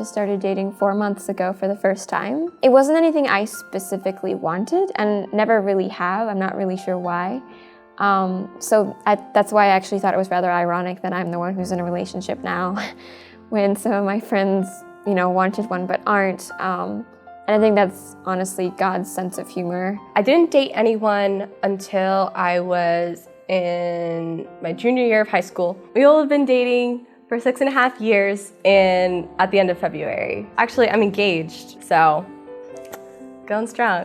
just started dating 4 months ago for the first time. It wasn't anything I specifically wanted and never really have. I'm not really sure why. That's why I actually thought it was rather ironic that I'm the one who's in a relationship now when some of my friends, wanted one but aren't. And I think that's honestly God's sense of humor. I didn't date anyone until I was in my junior year of high school. We all have been dating for 6.5 years and at the end of February. Actually, I'm engaged, so going strong.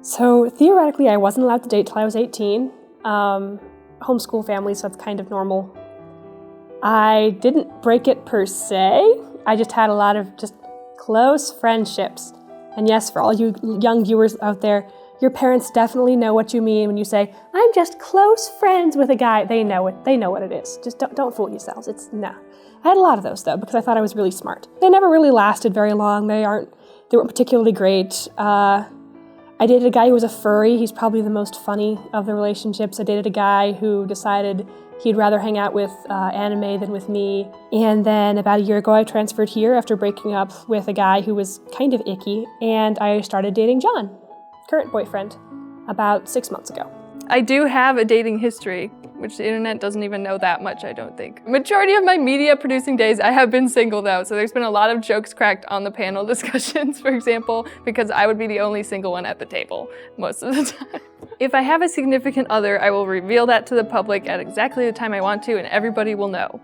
So theoretically, I wasn't allowed to date till I was 18. Homeschool family, so that's kind of normal. I didn't break it per se. I just had a lot of just close friendships. And yes, for all you young viewers out there, your parents definitely know what you mean when you say, I'm just close friends with a guy. They know it. They know what it is. Just don't fool yourselves. No. I had a lot of those though, because I thought I was really smart. They never really lasted very long. They weren't particularly great. I dated a guy who was a furry. He's probably the most funny of the relationships. I dated a guy who decided he'd rather hang out with Aimee than with me. And then about a year ago, I transferred here after breaking up with a guy who was kind of icky. And I started dating John, current boyfriend, about 6 months ago. I do have a dating history, which the internet doesn't even know that much, I don't think. Majority of my media producing days, I have been single though, so there's been a lot of jokes cracked on the panel discussions, for example, because I would be the only single one at the table most of the time. If I have a significant other, I will reveal that to the public at exactly the time I want to, and everybody will know.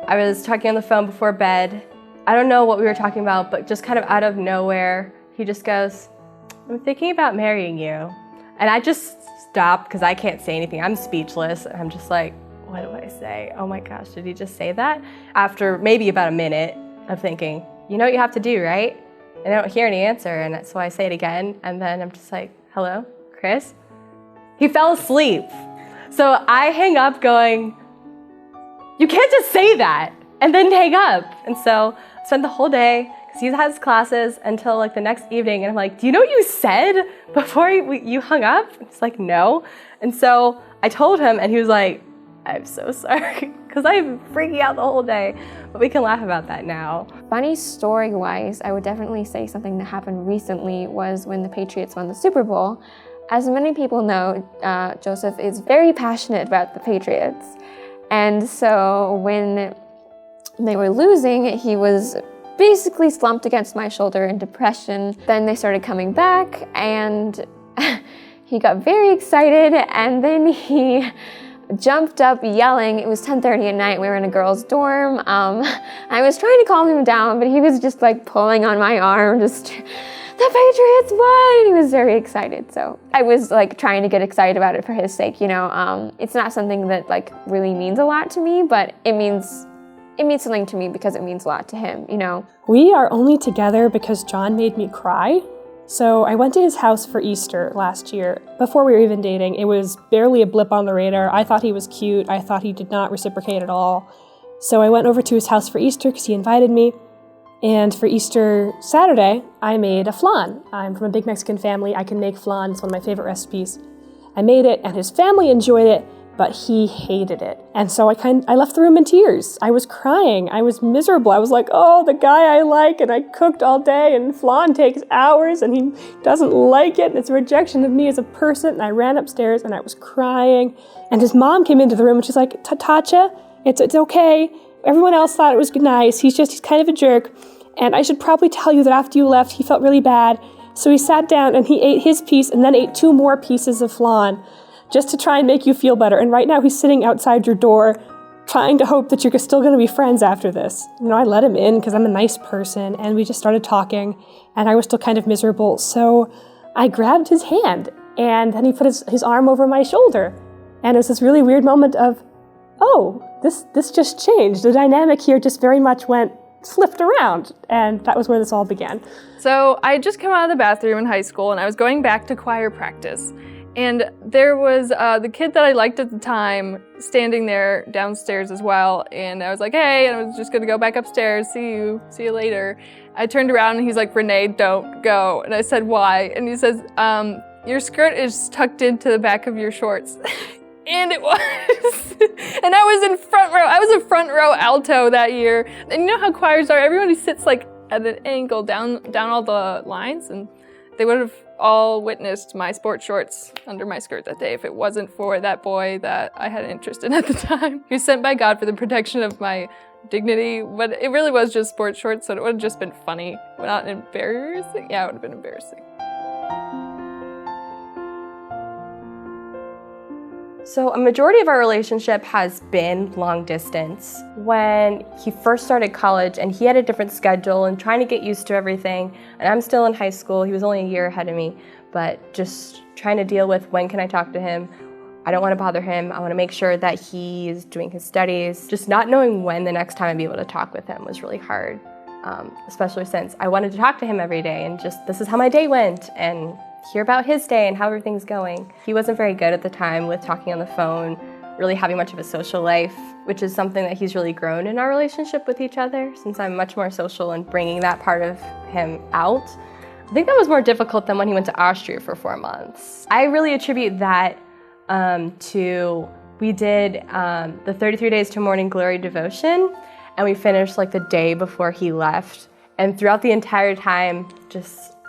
I was talking on the phone before bed. I don't know what we were talking about, but just kind of out of nowhere, he just goes, I'm thinking about marrying you. And I just stopped because I can't say anything. I'm speechless. I'm just like, what do I say? Oh my gosh, did he just say that? After maybe about a minute of thinking, you know what you have to do, right? And I don't hear any answer, and so I say it again, and then I'm just like, hello, Chris? He fell asleep. So I hang up going, you can't just say that, and then hang up. And so I spent the whole day, because he has classes until like the next evening, and I'm like, do you know what you said before you hung up? He's like, no. And so I told him, and he was like, I'm so sorry, because I'm freaking out the whole day. But we can laugh about that now. Funny story-wise, I would definitely say something that happened recently was when the Patriots won the Super Bowl. As many people know, Joseph is very passionate about the Patriots. And so when they were losing, he was basically slumped against my shoulder in depression. Then they started coming back, and he got very excited, and then he jumped up yelling. It was 10:30 at night. We were in a girls' dorm. I was trying to calm him down, but he was just like pulling on my arm, just, the Patriots won! He was very excited. So I was like trying to get excited about it for his sake, you know. It's not something that like really means a lot to me, but it means something to me because it means a lot to him, you know. We are only together because John made me cry. So I went to his house for Easter last year. Before we were even dating, it was barely a blip on the radar. I thought he was cute. I thought he did not reciprocate at all. So I went over to his house for Easter because he invited me. And for Easter Saturday, I made a flan. I'm from a big Mexican family. I can make flan. It's one of my favorite recipes. I made it, and his family enjoyed it, but he hated it. And so I left the room in tears. I was crying. I was miserable. I was like, oh, the guy I like, and I cooked all day, and flan takes hours, and he doesn't like it, and it's a rejection of me as a person. And I ran upstairs, and I was crying. And his mom came into the room, and she's like, Tatcha, it's okay. Everyone else thought it was nice. He's kind of a jerk. And I should probably tell you that after you left, he felt really bad. So he sat down, and he ate his piece, and then ate 2 more pieces of flan, just to try and make you feel better. And right now he's sitting outside your door trying to hope that you're still going to be friends after this. You know, I let him in because I'm a nice person, and we just started talking, and I was still kind of miserable. So I grabbed his hand, and then he put his arm over my shoulder. And it was this really weird moment of, oh, this just changed. The dynamic here just very much flipped around, and that was where this all began. So I had just come out of the bathroom in high school, and I was going back to choir practice. And there was the kid that I liked at the time standing there downstairs as well. And I was like, hey, and I was just gonna go back upstairs, see you later. I turned around and he's like, Renee, don't go. And I said, why? And he says, your skirt is tucked into the back of your shorts. And it was. And I was in front row. I was a front row alto that year. And you know how choirs are? Everybody sits like at an angle down all the lines, and they would have all witnessed my sport shorts under my skirt that day if it wasn't for that boy that I had an interest in at the time. He was sent by God for the protection of my dignity, but it really was just sports shorts, so it would have just been funny, not embarrassing. Yeah, it would have been embarrassing. So a majority of our relationship has been long distance. When he first started college and he had a different schedule and trying to get used to everything, and I'm still in high school, he was only a year ahead of me, but just trying to deal with when can I talk to him? I don't want to bother him. I want to make sure that he's doing his studies. Just not knowing when the next time I'd be able to talk with him was really hard, especially since I wanted to talk to him every day and just this is how my day went and hear about his day and how everything's going. He wasn't very good at the time with talking on the phone, really having much of a social life, which is something that he's really grown in our relationship with each other since I'm much more social and bringing that part of him out. I think that was more difficult than when he went to Austria for 4 months. I really attribute that to, we did the 33 Days to Morning Glory devotion, and we finished like the day before he left. And throughout the entire time,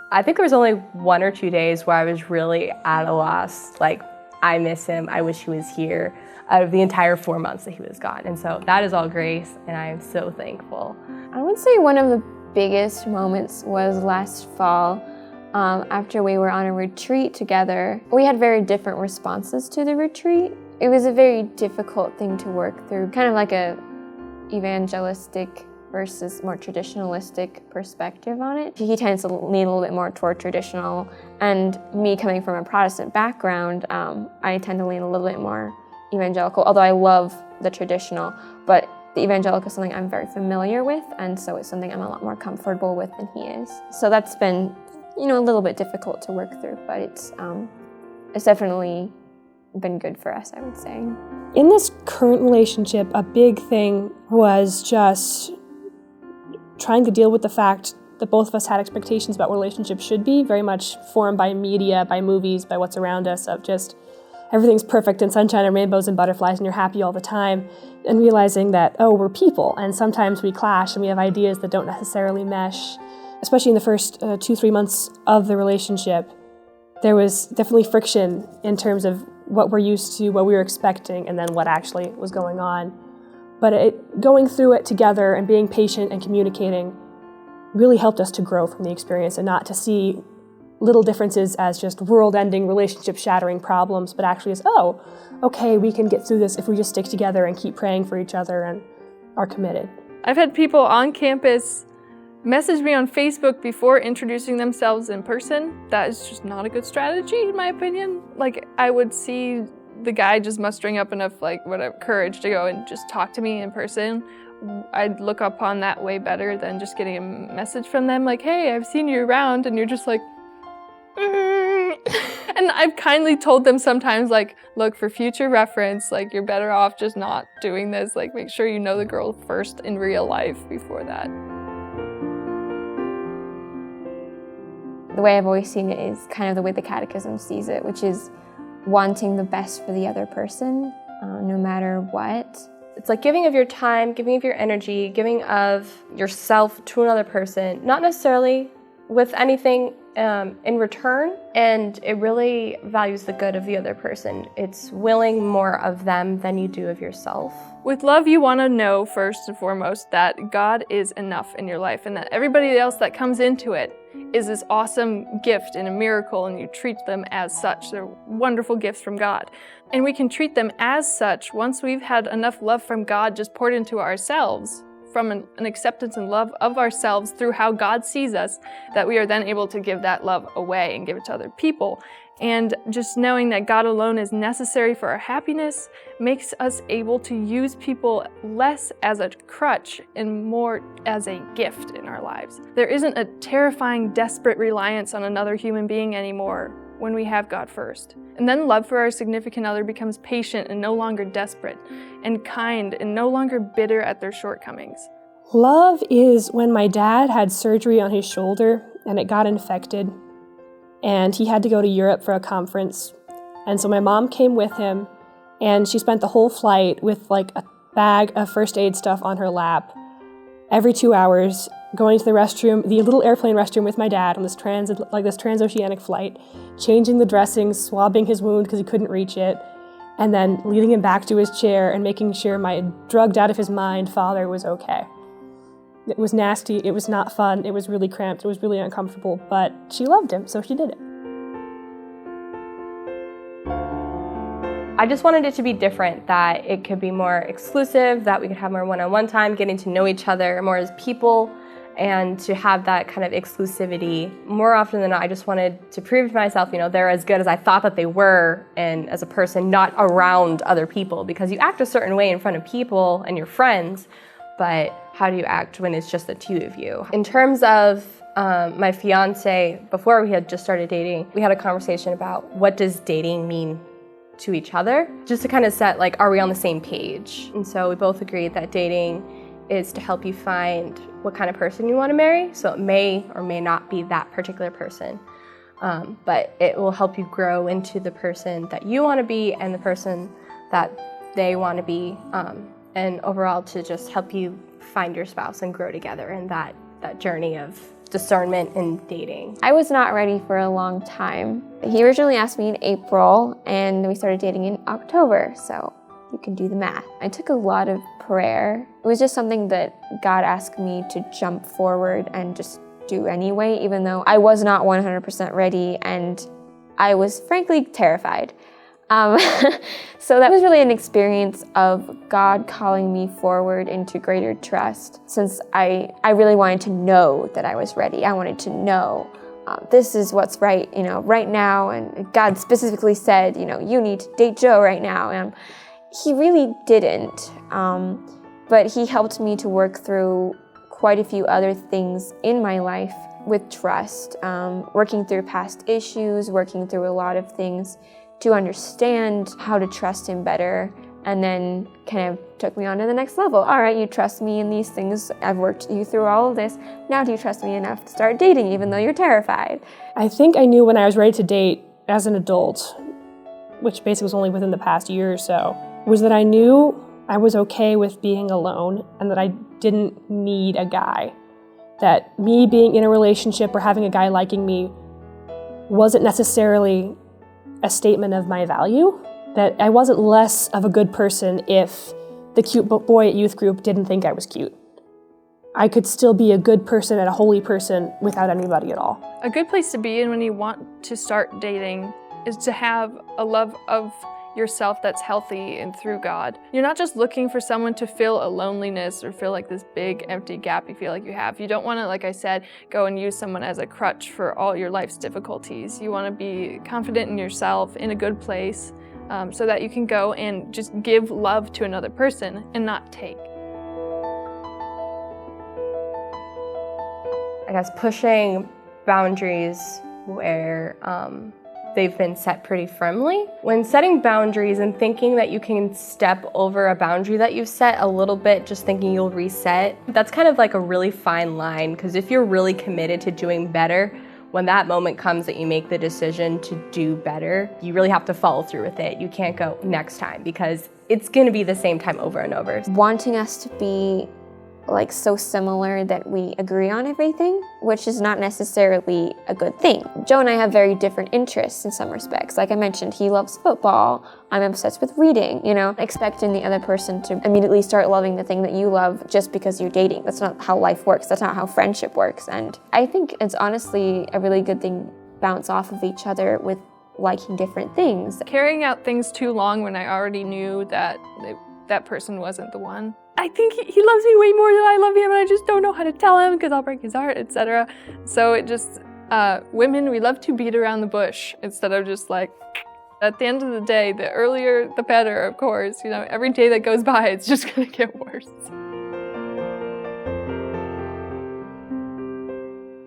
I think there was only 1 or 2 days where I was really at a loss. Like, I miss him, I wish he was here, out of the entire 4 months that he was gone. And so that is all grace, and I am so thankful. I would say one of the biggest moments was last fall, after we were on a retreat together. We had very different responses to the retreat. It was a very difficult thing to work through, kind of like a evangelistic versus more traditionalistic perspective on it. He tends to lean a little bit more toward traditional, and me coming from a Protestant background, I tend to lean a little bit more evangelical, although I love the traditional, but the evangelical is something I'm very familiar with, and so it's something I'm a lot more comfortable with than he is. So that's been, a little bit difficult to work through, but it's definitely been good for us, I would say. In this current relationship, a big thing was just trying to deal with the fact that both of us had expectations about what relationships should be, very much formed by media, by movies, by what's around us, of just everything's perfect and sunshine and rainbows and butterflies and you're happy all the time, and realizing that, we're people, and sometimes we clash and we have ideas that don't necessarily mesh. Especially in the first 2-3 months of the relationship, there was definitely friction in terms of what we're used to, what we were expecting, and then what actually was going on. But going through it together and being patient and communicating really helped us to grow from the experience and not to see little differences as just world-ending, relationship-shattering problems, but actually as, okay, we can get through this if we just stick together and keep praying for each other and are committed. I've had people on campus message me on Facebook before introducing themselves in person. That is just not a good strategy, in my opinion. Like, I would see the guy just mustering up enough courage to go and just talk to me in person. I'd look upon that way better than just getting a message from them like, hey, I've seen you around, and you're just like, And I've kindly told them sometimes, like, look, for future reference, like, you're better off just not doing this. Like, make sure you know the girl first in real life before that. The way I've always seen it is kind of the way the Catechism sees it, which is wanting the best for the other person, no matter what. It's like giving of your time, giving of your energy, giving of yourself to another person, not necessarily with anything in return, and it really values the good of the other person. It's willing more of them than you do of yourself. With love, you want to know first and foremost that God is enough in your life, and that everybody else that comes into it is this awesome gift and a miracle, and you treat them as such. They're wonderful gifts from God. And we can treat them as such once we've had enough love from God just poured into ourselves, from an acceptance and love of ourselves through how God sees us, that we are then able to give that love away and give it to other people. And just knowing that God alone is necessary for our happiness makes us able to use people less as a crutch and more as a gift in our lives. There isn't a terrifying, desperate reliance on another human being anymore when we have God first. And then love for our significant other becomes patient and no longer desperate, and kind and no longer bitter at their shortcomings. Love is when my dad had surgery on his shoulder and it got infected, and he had to go to Europe for a conference. And so my mom came with him, And she spent the whole flight with like a bag of first aid stuff on her lap every 2 hours, going to the restroom, the little airplane restroom with my dad on this transoceanic flight, changing the dressing, swabbing his wound because he couldn't reach it, and then leading him back to his chair and making sure my drugged out of his mind father was okay. It was nasty, it was not fun, it was really cramped, it was really uncomfortable, but she loved him, so she did it. I just wanted it to be different, that it could be more exclusive, that we could have more one-on-one time, getting to know each other more as people, and to have that kind of exclusivity. More often than not, I just wanted to prove to myself, they're as good as I thought that they were, and as a person, not around other people, because you act a certain way in front of people and your friends, but how do you act when it's just the two of you? In terms of my fiance, before we had just started dating, we had a conversation about what does dating mean to each other, just to kind of set, are we on the same page? And so we both agreed that dating is to help you find what kind of person you want to marry. So it may or may not be that particular person, but it will help you grow into the person that you want to be and the person that they want to be, and overall to just help you find your spouse and grow together in that journey of discernment and dating. I was not ready for a long time. He originally asked me in April, and we started dating in October, so you can do the math. I took a lot of prayer. It was just something that God asked me to jump forward and just do anyway, even though I was not 100% ready, and I was frankly terrified. So that was really an experience of God calling me forward into greater trust, since I really wanted to know that I was ready. I wanted to know this is what's right, right now. And God specifically said, you need to date Joe right now. And he really didn't. But he helped me to work through quite a few other things in my life with trust, working through past issues, working through a lot of things to understand how to trust him better, and then kind of took me on to the next level. All right, you trust me in these things. I've worked you through all of this. Now do you trust me enough to start dating even though you're terrified? I think I knew when I was ready to date as an adult, which basically was only within the past year or so, was that I knew I was okay with being alone and that I didn't need a guy. That me being in a relationship or having a guy liking me wasn't necessarily a statement of my value, that I wasn't less of a good person if the cute boy at youth group didn't think I was cute. I could still be a good person and a holy person without anybody at all. A good place to be in when you want to start dating is to have a love of yourself that's healthy and through God. You're not just looking for someone to fill a loneliness or fill like this big empty gap you feel like you have. You don't want to, like I said, go and use someone as a crutch for all your life's difficulties. You want to be confident in yourself, in a good place, so that you can go and just give love to another person and not take. I guess pushing boundaries where they've been set pretty firmly. When setting boundaries and thinking that you can step over a boundary that you've set a little bit, just thinking you'll reset, that's kind of like a really fine line, because if you're really committed to doing better, when that moment comes that you make the decision to do better, you really have to follow through with it. You can't go next time, because it's gonna be the same time over and over. Wanting us to be so similar that we agree on everything, which is not necessarily a good thing. Joe and I have very different interests in some respects. Like I mentioned, he loves football, I'm obsessed with reading, expecting the other person to immediately start loving the thing that you love just because you're dating. That's not how life works, that's not how friendship works. And I think it's honestly a really good thing to bounce off of each other with liking different things. Carrying out things too long when I already knew that that person wasn't the one. I think he loves me way more than I love him, and I just don't know how to tell him because I'll break his heart, etc. So it just, women, we love to beat around the bush instead of just at the end of the day, the earlier the better, of course. Every day that goes by, it's just gonna get worse.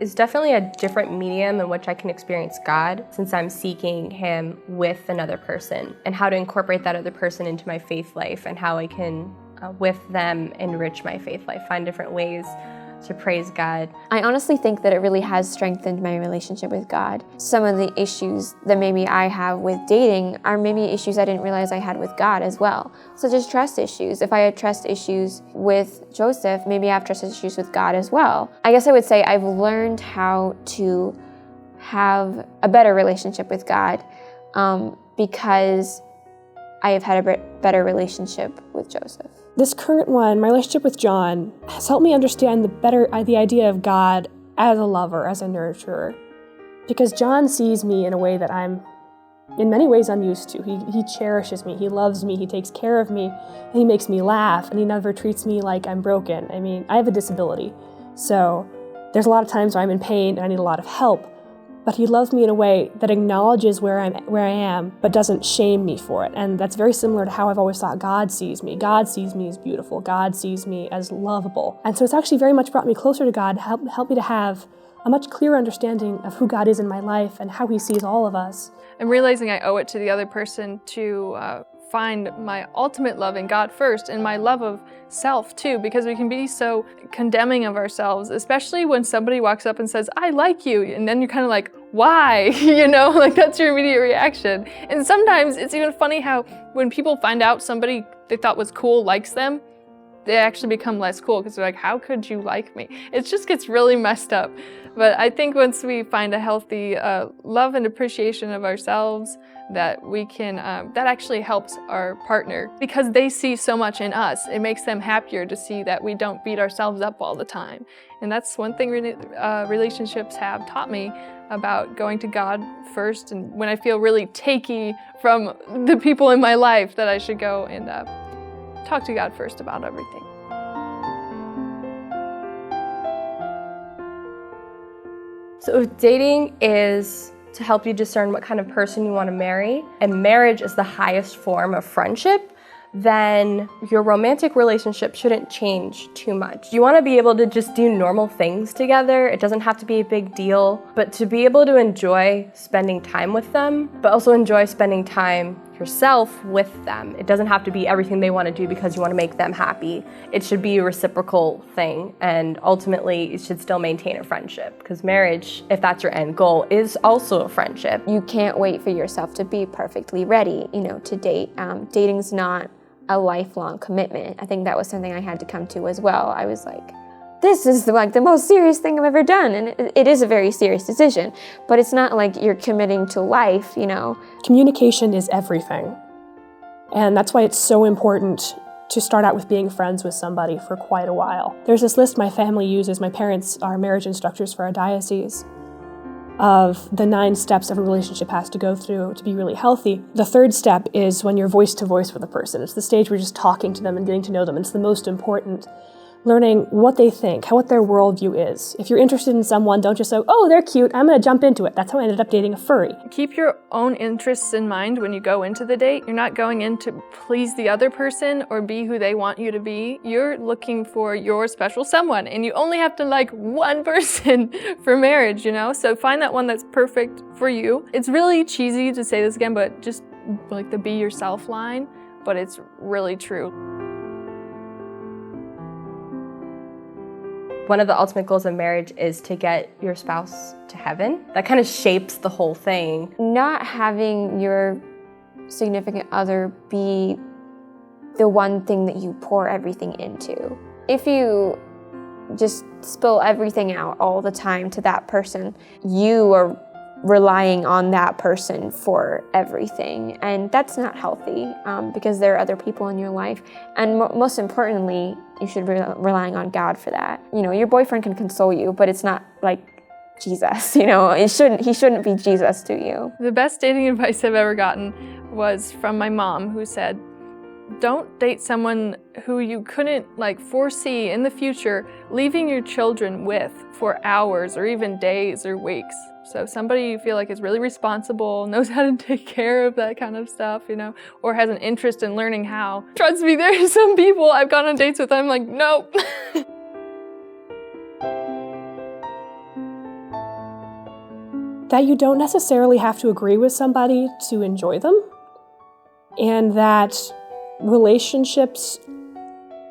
It's definitely a different medium in which I can experience God, since I'm seeking Him with another person, and how to incorporate that other person into my faith life, and how I can, with them, enrich my faith life, find different ways to praise God. I honestly think that it really has strengthened my relationship with God. Some of the issues that maybe I have with dating are maybe issues I didn't realize I had with God as well, such as trust issues. If I had trust issues with Joseph, maybe I have trust issues with God as well. I guess I would say I've learned how to have a better relationship with God because I have had a better relationship with Joseph. This current one, my relationship with John, has helped me understand the idea of God as a lover, as a nurturer. Because John sees me in a way that I'm, in many ways, unused to. He cherishes me, he loves me, he takes care of me, and he makes me laugh, and he never treats me like I'm broken. I mean, I have a disability, so there's a lot of times where I'm in pain and I need a lot of help. But he loves me in a way that acknowledges where I am, but doesn't shame me for it. And that's very similar to how I've always thought God sees me. God sees me as beautiful. God sees me as lovable. And so it's actually very much brought me closer to God, helped me to have a much clearer understanding of who God is in my life and how he sees all of us. I'm realizing I owe it to the other person to find my ultimate love in God first and my love of self too, because we can be so condemning of ourselves, especially when somebody walks up and says, I like you, and then you're kind of like, why? You know, like that's your immediate reaction. And sometimes it's even funny how when people find out somebody they thought was cool likes them, they actually become less cool because they're like, how could you like me? It just gets really messed up. But I think once we find a healthy love and appreciation of ourselves, that we can, that actually helps our partner because they see so much in us. It makes them happier to see that we don't beat ourselves up all the time. And that's one thing relationships have taught me about going to God first. And when I feel really takey from the people in my life, that I should go and talk to God first about everything. So if dating is to help you discern what kind of person you want to marry, and marriage is the highest form of friendship, then your romantic relationship shouldn't change too much. You want to be able to just do normal things together. It doesn't have to be a big deal, but to be able to enjoy spending time with them, but also enjoy spending time yourself with them. It doesn't have to be everything they want to do because you want to make them happy. It should be a reciprocal thing, and ultimately it should still maintain a friendship, because marriage, if that's your end goal, is also a friendship. You can't wait for yourself to be perfectly ready, to date. Dating's not a lifelong commitment. I think that was something I had to come to as well. I was like, this is the most serious thing I've ever done. And it is a very serious decision, but it's not like you're committing to life, Communication is everything. And that's why it's so important to start out with being friends with somebody for quite a while. There's this list my family uses. My parents are marriage instructors for our diocese, of the 9 steps every relationship has to go through to be really healthy. The 3rd step is when you're voice to voice with a person. It's the stage where you're just talking to them and getting to know them. It's the most important. Learning what they think, what their worldview is. If you're interested in someone, don't just say, oh, they're cute, I'm gonna jump into it. That's how I ended up dating a furry. Keep your own interests in mind when you go into the date. You're not going in to please the other person or be who they want you to be. You're looking for your special someone, and you only have to like one person for marriage, So find that one that's perfect for you. It's really cheesy to say this again, but just like the be yourself line, but it's really true. One of the ultimate goals of marriage is to get your spouse to heaven. That kind of shapes the whole thing. Not having your significant other be the one thing that you pour everything into. If you just spill everything out all the time to that person, you are relying on that person for everything, and that's not healthy because there are other people in your life, and most importantly, you should be relying on God for that. Your boyfriend can console you, but it's not like Jesus. He shouldn't be Jesus to you. The best dating advice I've ever gotten was from my mom, who said, don't date someone who you couldn't foresee in the future leaving your children with for hours or even days or weeks. So somebody you feel like is really responsible, knows how to take care of that kind of stuff, or has an interest in learning how. Trust me, there are some people I've gone on dates with, I'm like, nope. That you don't necessarily have to agree with somebody to enjoy them, and that relationships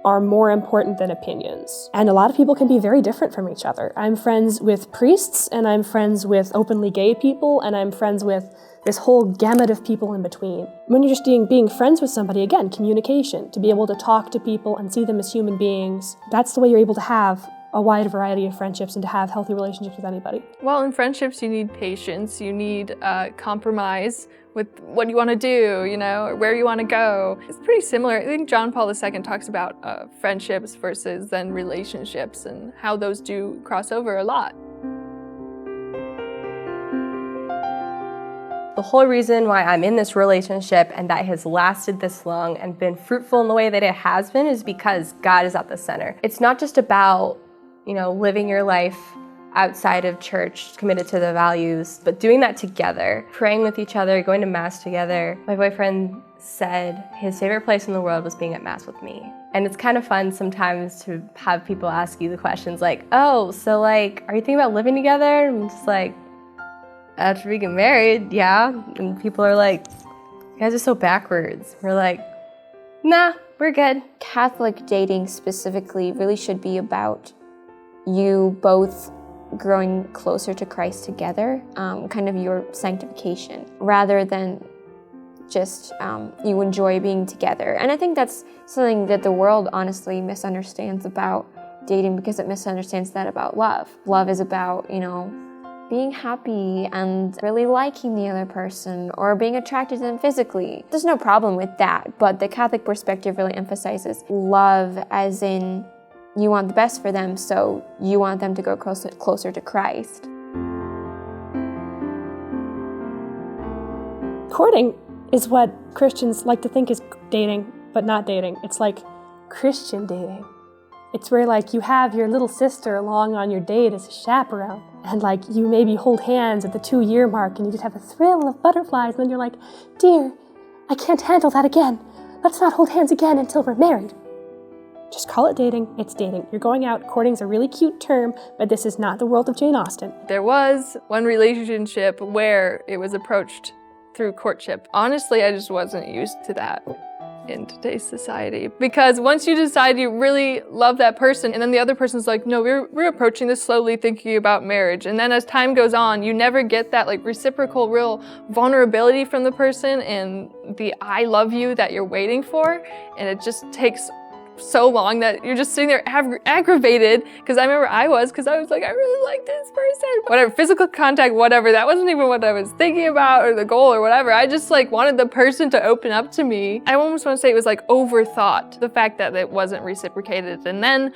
are more important than opinions. And a lot of people can be very different from each other. I'm friends with priests, and I'm friends with openly gay people, and I'm friends with this whole gamut of people in between. When you're just being friends with somebody, again, communication, to be able to talk to people and see them as human beings, that's the way you're able to have a wide variety of friendships and to have healthy relationships with anybody. Well, in friendships, you need patience, you need compromise with what you want to do, or where you want to go. It's pretty similar. I think John Paul II talks about friendships versus then relationships and how those do cross over a lot. The whole reason why I'm in this relationship and that has lasted this long and been fruitful in the way that it has been is because God is at the center. It's not just about, living your life outside of church, committed to the values, but doing that together, praying with each other, going to Mass together. My boyfriend said his favorite place in the world was being at Mass with me. And it's kind of fun sometimes to have people ask you the questions like, oh, so are you thinking about living together? And I'm just like, after we get married, yeah. And people are like, you guys are so backwards. We're like, nah, we're good. Catholic dating specifically really should be about you both growing closer to Christ together, kind of your sanctification, rather than just you enjoy being together. And I think that's something that the world honestly misunderstands about dating, because it misunderstands that about love. Love is about, being happy and really liking the other person or being attracted to them physically. There's no problem with that, but the Catholic perspective really emphasizes love as in you want the best for them, so you want them to go closer to Christ. Courting is what Christians like to think is dating, but not dating. It's like Christian dating. It's where you have your little sister along on your date as a chaperone, and you maybe hold hands at the 2-year mark and you just have a thrill of butterflies, and then you're like, dear, I can't handle that again. Let's not hold hands again until we're married. Just call it dating. It's dating. You're going out. Courting's a really cute term, but this is not the world of Jane Austen. There was one relationship where it was approached through courtship. Honestly, I just wasn't used to that in today's society, because once you decide you really love that person and then the other person's like, no, we're approaching this slowly, thinking about marriage, and then as time goes on you never get that reciprocal real vulnerability from the person and the I love you that you're waiting for, and it just takes so long that you're just sitting there aggravated, because I remember I was like, I really like this person. Whatever, physical contact, whatever, that wasn't even what I was thinking about or the goal or whatever. I just wanted the person to open up to me. I almost want to say it was overthought, the fact that it wasn't reciprocated. And then,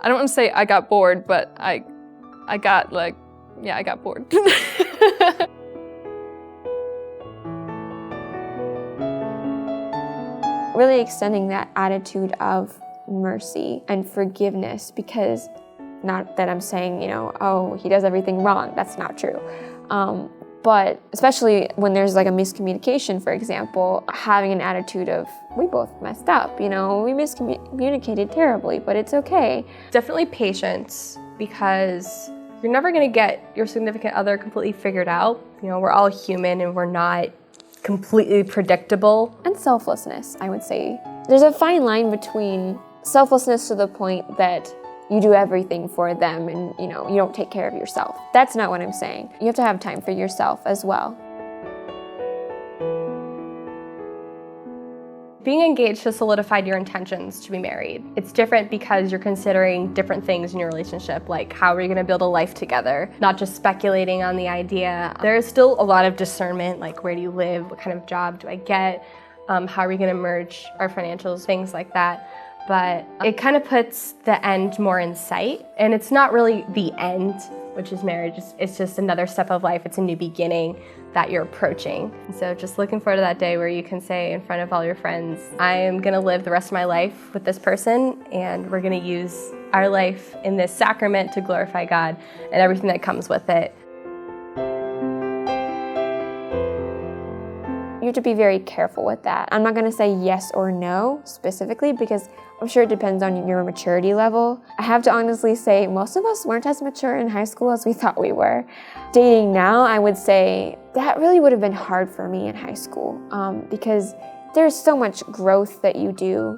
I don't want to say I got bored, but I got bored. Really extending that attitude of mercy and forgiveness, because not that I'm saying, oh, he does everything wrong. That's not true. But especially when there's a miscommunication, for example, having an attitude of, we both messed up, we miscommunicated terribly, but it's okay. Definitely patience, because you're never gonna get your significant other completely figured out. We're all human and we're not completely predictable. And selflessness, I would say. There's a fine line between selflessness to the point that you do everything for them and you don't take care of yourself. That's not what I'm saying. You have to have time for yourself as well. Being engaged has solidified your intentions to be married. It's different because you're considering different things in your relationship, like how are you going to build a life together, not just speculating on the idea. There is still a lot of discernment, like where do you live, what kind of job do I get, how are we going to merge our financials, things like that. But it kind of puts the end more in sight, and it's not really the end, which is marriage. It's just another step of life. It's a new beginning that you're approaching. And so just looking forward to that day where you can say in front of all your friends, I am gonna live the rest of my life with this person, and we're gonna use our life in this sacrament to glorify God and everything that comes with it. You have to be very careful with that. I'm not gonna say yes or no specifically, because I'm sure it depends on your maturity level. I have to honestly say most of us weren't as mature in high school as we thought we were. Dating now, I would say that really would have been hard for me in high school, because there's so much growth that you do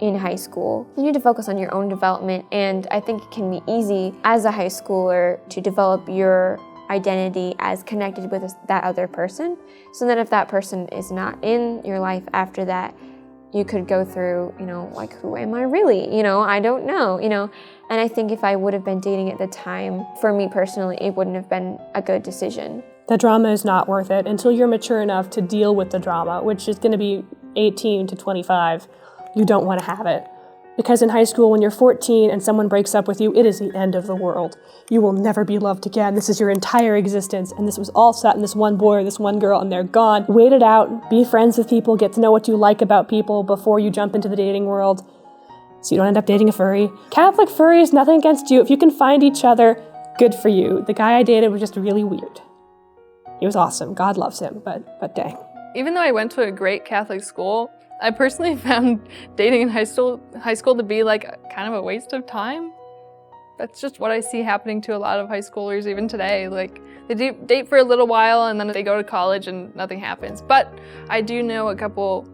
in high school. You need to focus on your own development, and I think it can be easy as a high schooler to develop your identity as connected with that other person. So then if that person is not in your life after that, you could go through, like, who am I really? I don't know, And I think if I would have been dating at the time, for me personally, it wouldn't have been a good decision. The drama is not worth it until you're mature enough to deal with the drama, which is going to be 18 to 25. You don't want to have it. Because in high school, when you're 14 and someone breaks up with you, it is the end of the world. You will never be loved again. This is your entire existence. And this was all set in this one boy or this one girl, and they're gone. Wait it out. Be friends with people. Get to know what you like about people before you jump into the dating world, so you don't end up dating a furry. Catholic furries, nothing against you. If you can find each other, good for you. The guy I dated was just really weird. He was awesome. God loves him, but dang. Even though I went to a great Catholic school, I personally found dating in high school to be like kind of a waste of time. That's just what I see happening to a lot of high schoolers even today. Like, they date for a little while and then they go to college and nothing happens. But I do know a couple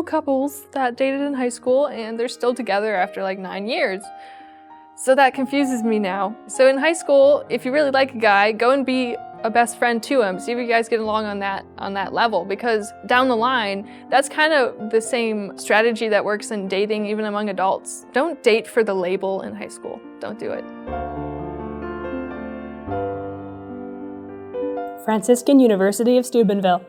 couples that dated in high school and they're still together after like 9 years. So that confuses me now. So in high school, if you really like a guy, go and be a best friend to him. See if you guys get along on that level, because down the line, that's kind of the same strategy that works in dating even among adults. Don't date for the label in high school. Don't do it. Franciscan University of Steubenville.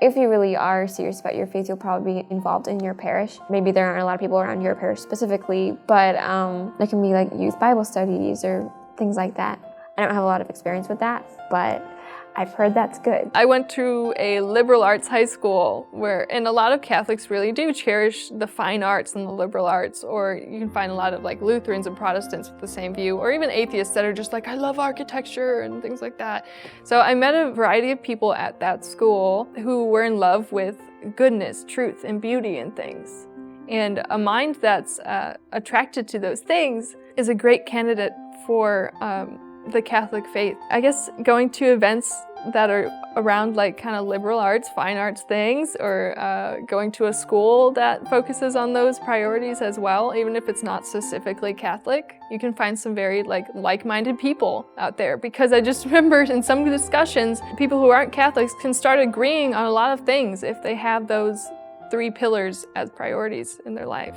If you really are serious about your faith, you'll probably be involved in your parish. Maybe there aren't a lot of people around your parish specifically, but there can be like youth Bible studies or things like that. I don't have a lot of experience with that, but I've heard that's good. I went to a liberal arts high school and a lot of Catholics really do cherish the fine arts and the liberal arts, or you can find a lot of like Lutherans and Protestants with the same view, or even atheists that are just like, I love architecture and things like that. So I met a variety of people at that school who were in love with goodness, truth, and beauty and things. And a mind that's attracted to those things is a great candidate for the Catholic faith. I guess going to events that are around like kind of liberal arts, fine arts things, or going to a school that focuses on those priorities as well, even if it's not specifically Catholic, you can find some very like-minded people out there. Because I just remember in some discussions, people who aren't Catholics can start agreeing on a lot of things if they have those 3 pillars as priorities in their life.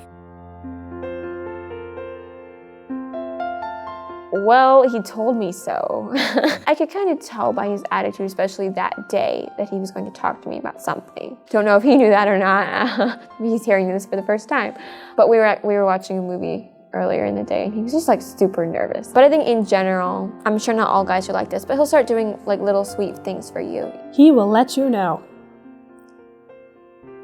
Well, he told me so. I could kind of tell by his attitude, especially that day, that he was going to talk to me about something. Don't know if he knew that or not. He's hearing this for the first time. But we were watching a movie earlier in the day, and he was just like super nervous. But I think in general, I'm sure not all guys are like this, but he'll start doing like little sweet things for you. He will let you know.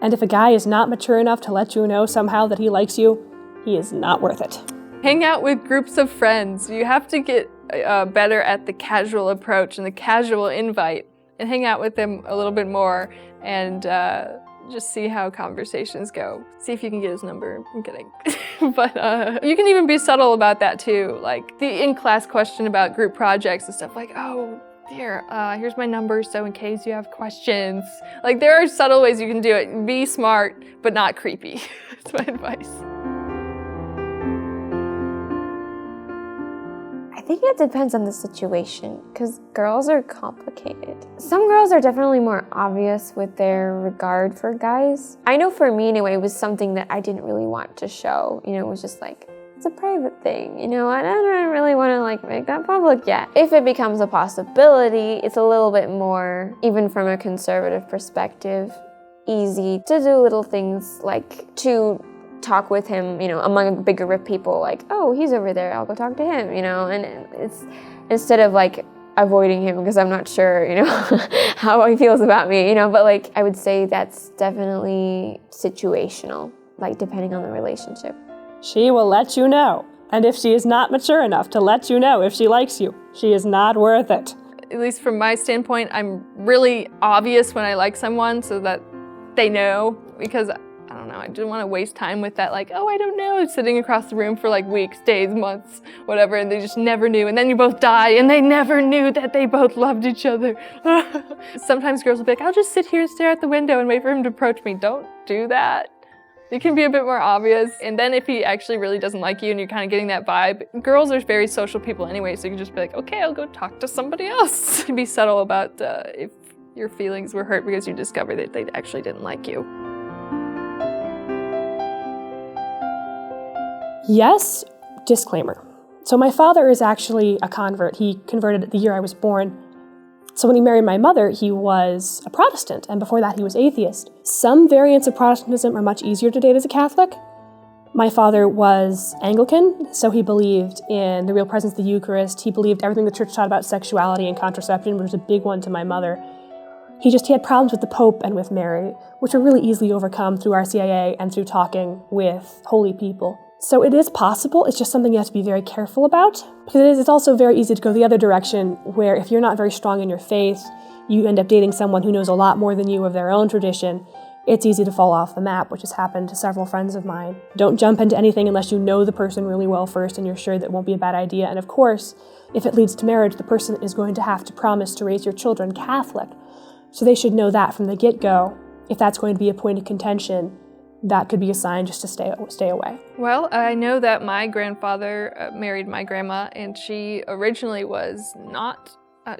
And if a guy is not mature enough to let you know somehow that he likes you, he is not worth it. Hang out with groups of friends. You have to get better at the casual approach and the casual invite, and hang out with them a little bit more and just see how conversations go. See if you can get his number. I'm kidding. But you can even be subtle about that too. Like the in-class question about group projects and stuff, like, oh, here, here's my number, so in case you have questions. Like, there are subtle ways you can do it. Be smart, but not creepy. That's my advice. I think it depends on the situation, because girls are complicated. Some girls are definitely more obvious with their regard for guys. I know for me anyway, it was something that I didn't really want to show. It was just like, it's a private thing, and I don't really want to like make that public yet. If it becomes a possibility, it's a little bit more, even from a conservative perspective, easy to do little things like to talk with him, among a bigger group of people, like, oh, he's over there, I'll go talk to him, and it's instead of like avoiding him because I'm not sure, how he feels about me, but like I would say that's definitely situational, like depending on the relationship. She will let you know. And if she is not mature enough to let you know if she likes you, she is not worth it. At least from my standpoint, I'm really obvious when I like someone so that they know, because I don't know, I didn't want to waste time with that, like, oh, I don't know, sitting across the room for like weeks, days, months, whatever, and they just never knew. And then you both die, and they never knew that they both loved each other. Sometimes girls will be like, I'll just sit here and stare out the window and wait for him to approach me. Don't do that. It can be a bit more obvious. And then if he actually really doesn't like you and you're kind of getting that vibe, girls are very social people anyway, so you can just be like, okay, I'll go talk to somebody else. You can be subtle about if your feelings were hurt because you discovered that they actually didn't like you. Yes, disclaimer. So my father is actually a convert. He converted the year I was born. So when he married my mother, he was a Protestant, and before that he was atheist. Some variants of Protestantism are much easier to date as a Catholic. My father was Anglican, so he believed in the real presence of the Eucharist. He believed everything the church taught about sexuality and contraception, which was a big one to my mother. He had problems with the Pope and with Mary, which were really easily overcome through RCIA and through talking with holy people. So it is possible, it's just something you have to be very careful about. Because it's also very easy to go the other direction, where if you're not very strong in your faith, you end up dating someone who knows a lot more than you of their own tradition. It's easy to fall off the map, which has happened to several friends of mine. Don't jump into anything unless you know the person really well first and you're sure that it won't be a bad idea. And of course, if it leads to marriage, the person is going to have to promise to raise your children Catholic. So they should know that from the get-go. If that's going to be a point of contention, that could be a sign just to stay away. Well, I know that my grandfather married my grandma, and she originally was not,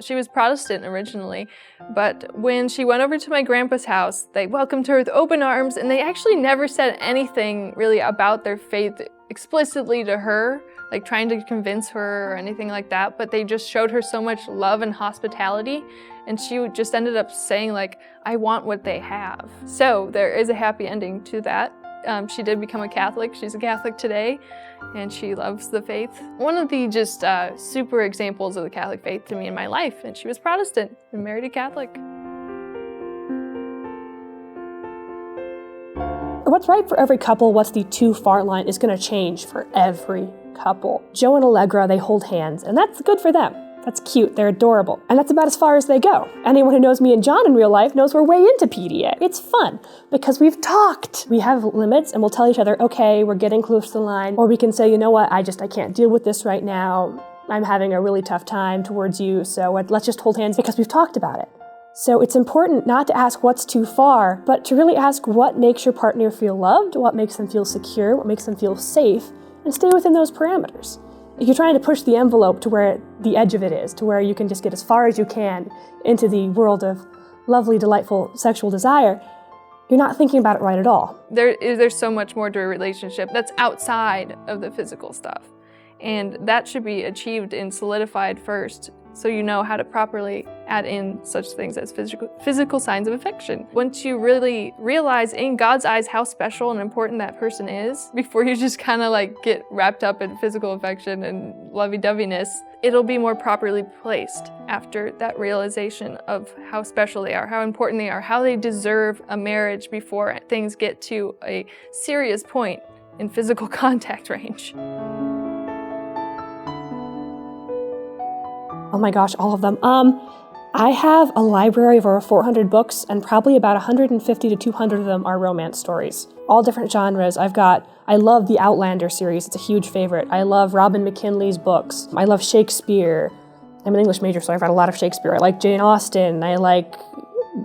she was Protestant originally, but when she went over to my grandpa's house, they welcomed her with open arms, and they actually never said anything really about their faith explicitly to her, like trying to convince her or anything like that, but they just showed her so much love and hospitality, and she just ended up saying like, I want what they have. So there is a happy ending to that. She did become a Catholic. She's a Catholic today, and she loves the faith. One of the just super examples of the Catholic faith to me in my life, and she was Protestant and married a Catholic. What's right for every couple, what's the too far line, is going to change for every couple. Joe and Allegra, they hold hands, and that's good for them. That's cute, they're adorable. And that's about as far as they go. Anyone who knows me and John in real life knows we're way into PDA. It's fun, because we've talked. We have limits, and we'll tell each other, okay, we're getting close to the line. Or we can say, you know what, I can't deal with this right now. I'm having a really tough time towards you, so let's just hold hands because we've talked about it. So it's important not to ask what's too far, but to really ask what makes your partner feel loved, what makes them feel secure, what makes them feel safe, and stay within those parameters. If you're trying to push the envelope to where the edge of it is, to where you can just get as far as you can into the world of lovely, delightful sexual desire, you're not thinking about it right at all. There's so much more to a relationship that's outside of the physical stuff. And that should be achieved and solidified first, so you know how to properly add in such things as physical signs of affection. Once you really realize in God's eyes how special and important that person is, before you just kind of like get wrapped up in physical affection and lovey-doveyness, it'll be more properly placed after that realization of how special they are, how important they are, how they deserve a marriage before things get to a serious point in physical contact range. Oh my gosh, all of them. I have a library of over 400 books, and probably about 150 to 200 of them are romance stories. All different genres. I love the Outlander series, it's a huge favorite. I love Robin McKinley's books. I love Shakespeare. I'm an English major, so I've read a lot of Shakespeare. I like Jane Austen. I like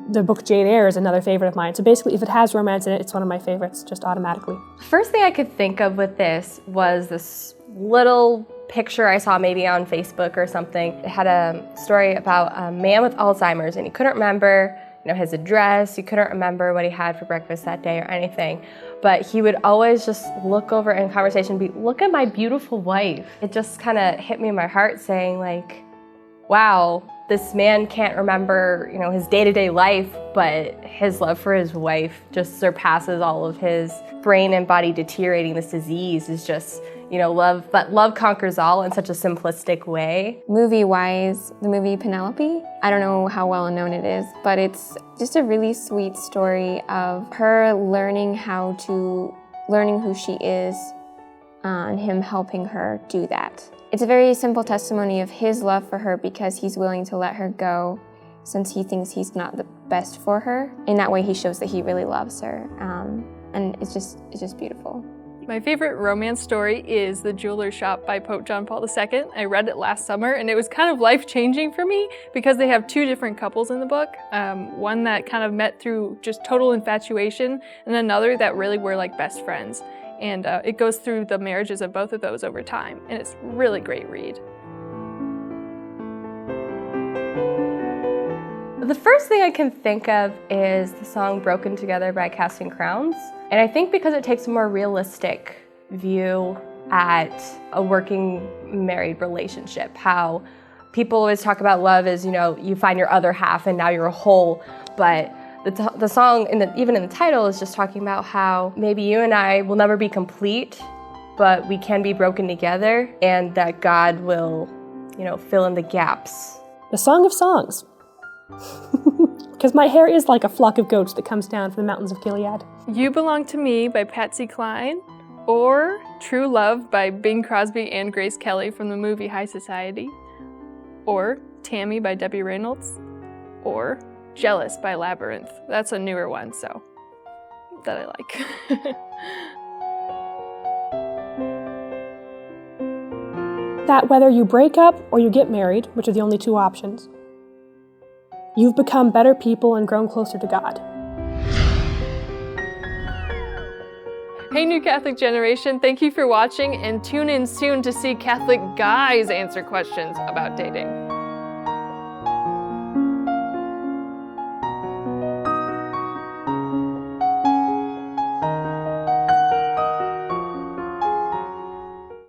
the book Jane Eyre is another favorite of mine. So basically, if it has romance in it, it's one of my favorites, just automatically. First thing I could think of with this was this little picture I saw maybe on Facebook or something. It had a story about a man with Alzheimer's, and he couldn't remember, his address. He couldn't remember what he had for breakfast that day or anything. But he would always just look over in conversation and be, look at my beautiful wife. It just kind of hit me in my heart saying like, wow, this man can't remember, his day-to-day life, but his love for his wife just surpasses all of his brain and body deteriorating. This disease is just, love, but love conquers all in such a simplistic way. Movie-wise, the movie Penelope, I don't know how well known it is, but it's just a really sweet story of her learning who she is, and him helping her do that. It's a very simple testimony of his love for her because he's willing to let her go since he thinks he's not the best for her. In that way, he shows that he really loves her, and it's just beautiful. My favorite romance story is The Jeweler's Shop by Pope John Paul II. I read it last summer and it was kind of life-changing for me because they have two different couples in the book. One that kind of met through just total infatuation and another that really were like best friends. And it goes through the marriages of both of those over time, and it's a really great read. The first thing I can think of is the song Broken Together by Casting Crowns. And I think because it takes a more realistic view at a working married relationship, how people always talk about love as, you find your other half and now you're a whole, but the song, even in the title, is just talking about how maybe you and I will never be complete, but we can be broken together, and that God will, fill in the gaps. The Song of Songs. Because my hair is like a flock of goats that comes down from the mountains of Gilead. You Belong to Me by Patsy Cline, or True Love by Bing Crosby and Grace Kelly from the movie High Society, or Tammy by Debbie Reynolds, or Jealous by Labyrinth. That's a newer one, so that I like. That whether you break up or you get married, which are the only two options, you've become better people and grown closer to God. Hey, New Catholic Generation, thank you for watching, and tune in soon to see Catholic guys answer questions about dating.